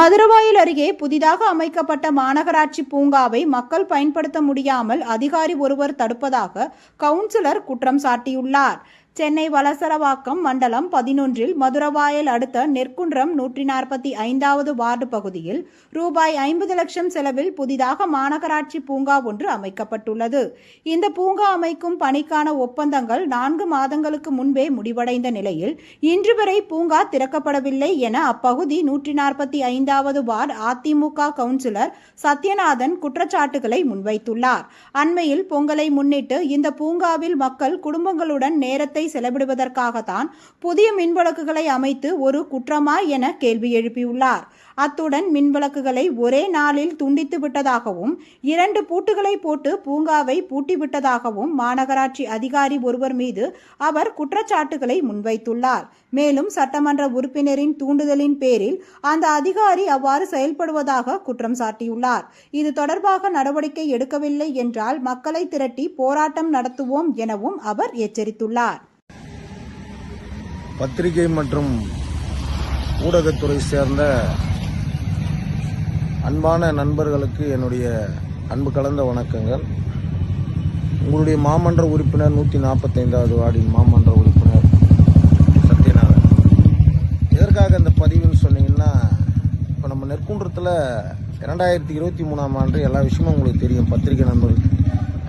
மதுரவாயல் அருகே புதிதாக அமைக்கப்பட்ட மாநகராட்சி பூங்காவை மக்கள் பயன்படுத்த முடியாமல் அதிகாரி ஒருவர் தடுப்பதாக கவுன்சிலர் குற்றம் சாட்டியுள்ளார். சென்னை வளசரவாக்கம் மண்டலம் 11 மதுரவாயல் அடுத்த நெற்குன்றம் 145வது வார்டு பகுதியில் ரூபாய் 50 லட்சம் செலவில் புதிதாக மாநகராட்சி பூங்கா ஒன்று அமைக்கப்பட்டுள்ளது. இந்த பூங்கா அமைக்கும் பணிக்கான ஒப்பந்தங்கள் 4 மாதங்களுக்கு முன்பே முடிவடைந்த நிலையில் இன்று வரை பூங்கா திறக்கப்படவில்லை என அப்பகுதி 145வது வார்டு அதிமுக கவுன்சிலர் சத்யநாதன் குற்றச்சாட்டுகளை முன்வைத்துள்ளார். அண்மையில் பொங்கலை முன்னிட்டு இந்த பூங்காவில் மக்கள் குடும்பங்களுடன் நேரத்தை செலவிடுவதற்காகத்தான் புதிய மின்விளக்குகளை அமைத்து ஒரு குற்றமா என கேள்வி எழுப்பியுள்ளார். அத்துடன் மின்விளக்குகளை ஒரே நாளில் துண்டித்து விட்டதாகவும் 2 பூட்டுகளை போட்டு பூங்காவை பூட்டிவிட்டதாகவும் மாநகராட்சி அதிகாரி ஒருவர் மீது அவர் குற்றச்சாட்டுகளை முன்வைத்துள்ளார். மேலும் சட்டமன்ற உறுப்பினரின் தூண்டுதலின் பேரில் அந்த அதிகாரி அவ்வாறு செயல்படுவதாக குற்றம் சாட்டியுள்ளார். இது தொடர்பாக நடவடிக்கை எடுக்கவில்லை என்றால் மக்களை திரட்டி போராட்டம் நடத்துவோம் எனவும் அவர் எச்சரித்துள்ளார். பத்திரிகை மற்றும் ஊடகத்துறை சேர்ந்த அன்பான நண்பர்களுக்கு என்னுடைய அன்பு கலந்த வணக்கங்கள். உங்களுடைய மாமன்ற உறுப்பினர் 145வது வார்டின் மாமன்ற உறுப்பினர் சத்யநாதன். எதற்காக இந்த பதிவுன்னு சொன்னீங்கன்னா, இப்போ நம்ம நெற்குன்றத்தில் 2023ஆம் ஆண்டு எல்லா விஷயமும் உங்களுக்கு தெரியும். பத்திரிகை நண்பர்கள்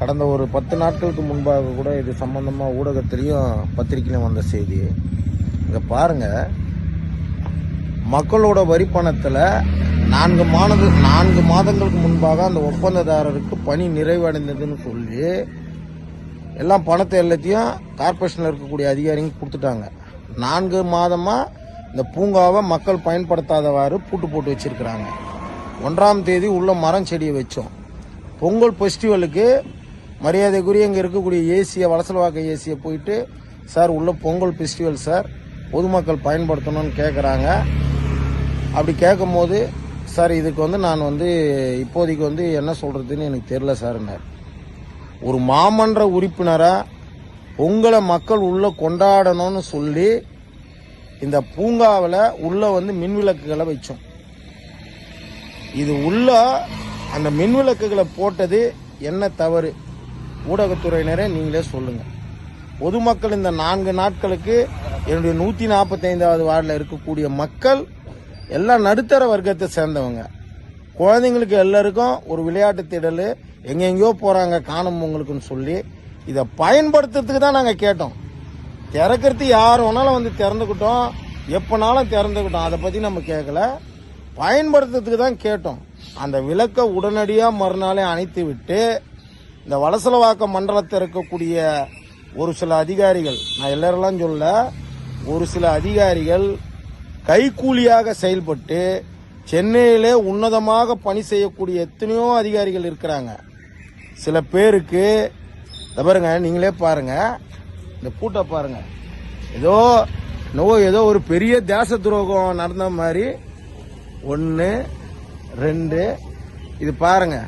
கடந்த ஒரு 10 நாட்களுக்கு முன்பாக கூட இது சம்பந்தமாக ஊடகத்திலையும் பத்திரிகையிலும் வந்த செய்தி. இங்கே பாருங்க, மக்களோட வரி பணத்தில் 4 மாதங்களுக்கு முன்பாக அந்த ஒப்பந்ததாரருக்கு பணி நிறைவடைந்ததுன்னு சொல்லி எல்லாம் பணத்தை எல்லாத்தையும் கார்பரேஷனில் இருக்கக்கூடிய அதிகாரிங்க கொடுத்துட்டாங்க. 4 மாதமாக இந்த பூங்காவை மக்கள் பயன்படுத்தாதவாறு பூட்டு போட்டு வச்சிருக்கிறாங்க. 1ஆம் தேதி உள்ள மரம் செடியை வச்சோம். பொங்கல் ஃபெஸ்டிவலுக்கு மரியாதைக்குரிய இங்கே இருக்கக்கூடிய ஏசியை வளசலவாக்க ஏசியை போயிட்டு, சார் உள்ள பொங்கல் ஃபெஸ்டிவல் சார் பொதுமக்கள் பயன்படுத்தணும்னு கேட்குறாங்க. அப்படி கேட்கும் போது, சார் இதுக்கு நான் இப்போதைக்கு என்ன சொல்கிறதுன்னு எனக்கு தெரில சார்னார். ஒரு மாமன்ற உறுப்பினராக பொங்கலை மக்கள் உள்ள கொண்டாடணும்னு சொல்லி இந்த பூங்காவில் உள்ள மின்விளக்குகளை வச்சோம். இது உள்ள அந்த மின்விளக்குகளை போட்டது என்ன தவறு? ஊடகத்துறையினரே நீங்களே சொல்லுங்கள். பொதுமக்கள் இந்த 4 நாட்களுக்கு என்னுடைய 145வது வார்டில் இருக்கக்கூடிய மக்கள் எல்லாம் நடுத்தர வர்க்கத்தை சேர்ந்தவங்க. குழந்தைங்களுக்கு எல்லாருக்கும் ஒரு விளையாட்டு திடல், எங்கெங்கயோ போகிறாங்க காணும் பொங்கலுக்குன்னு சொல்லி இதை பயன்படுத்துறதுக்கு தான் நாங்கள் கேட்டோம். திறக்கிறது யார் வேணாலும் திறந்துக்கிட்டோம், எப்போனாலும் திறந்துக்கிட்டோம். அதை பற்றி நம்ம கேட்கல, பயன்படுத்துறதுக்கு தான் கேட்டோம். அந்த விளக்கை உடனடியாக மறுநாளே அணைத்து விட்டு இந்த வளசலவாக்கம் மண்டலத்தில் இருக்கக்கூடிய ஒரு சில அதிகாரிகள், நான் எல்லாரெல்லாம் சொல்ல, ஒரு சில அதிகாரிகள் கைக்கூலியாக செயல்பட்டு சென்னையிலே உன்னதமாக பணி செய்யக்கூடிய எத்தனையோ அதிகாரிகள் இருக்கிறாங்க. சில பேருக்கு பாருங்க, நீங்களே பாருங்க, இந்த பூட்டை பாருங்க, ஏதோ ஒரு பெரிய தேச துரோகம் நடந்த மாதிரி 1 2 இது பாருங்க.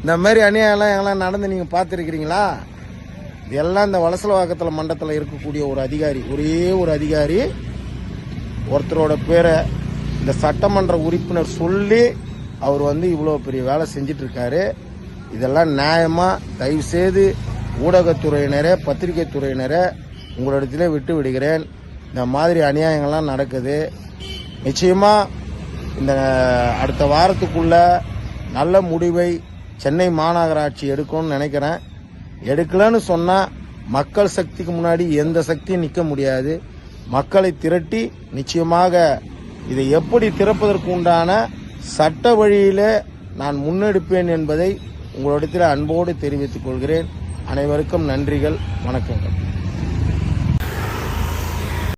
இந்த மாதிரி அநியாயம்லாம் எங்கெல்லாம் நடந்து நீங்க பார்த்துருக்கிறீங்களா? இதெல்லாம் இந்த வளசலவாக்கத்தில் மண்டலத்தில் இருக்கக்கூடிய ஒரு அதிகாரி, ஒரே ஒரு அதிகாரி, ஒருத்தரோட பேரை இந்த சட்டமன்ற உறுப்பினர் சொல்லி அவர் இவ்வளோ பெரிய வேலை செஞ்சிட்டு இருக்காரு. இதெல்லாம் நியாயமா? தயவு செய்து ஊடகத்துறையினரே, பத்திரிகை துறையினரே, உங்களிடத்திலே விட்டு விடுகிறேன். இந்த மாதிரி அநியாயங்கள்லாம் நடக்குது. நிச்சயமா இந்த அடுத்த வாரத்துக்குள்ள நல்ல முடிவை சென்னை மாநகராட்சி எடுக்கும்னு நினைக்கிறேன். எடுக்கலன்னு சொன்னால் மக்கள் சக்திக்கு முன்னாடி எந்த சக்தியும் நிற்க முடியாது. மக்களை திரட்டி நிச்சயமாக இதை எப்படி திறப்பதற்கு உண்டான சட்ட வழியில் நான் முன்னெடுப்பேன் என்பதை உங்களிடத்தில் அன்போடு தெரிவித்துக் கொள்கிறேன். அனைவருக்கும் நன்றிகள், வணக்கங்கள்.